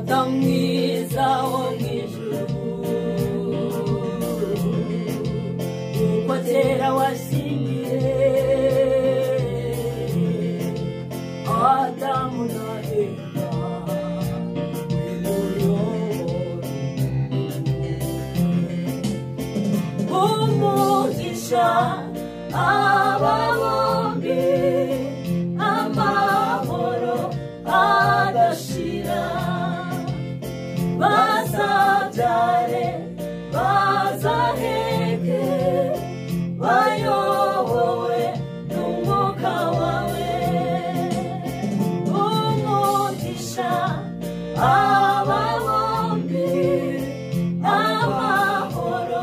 data mwiza wo mwijuru uko kera washingiye Adamu na Eva umugisha aba bombi amahoro adashira bazabyare bazaheke bayobowe n'umwuka wawe umugisha aba bombi amahoro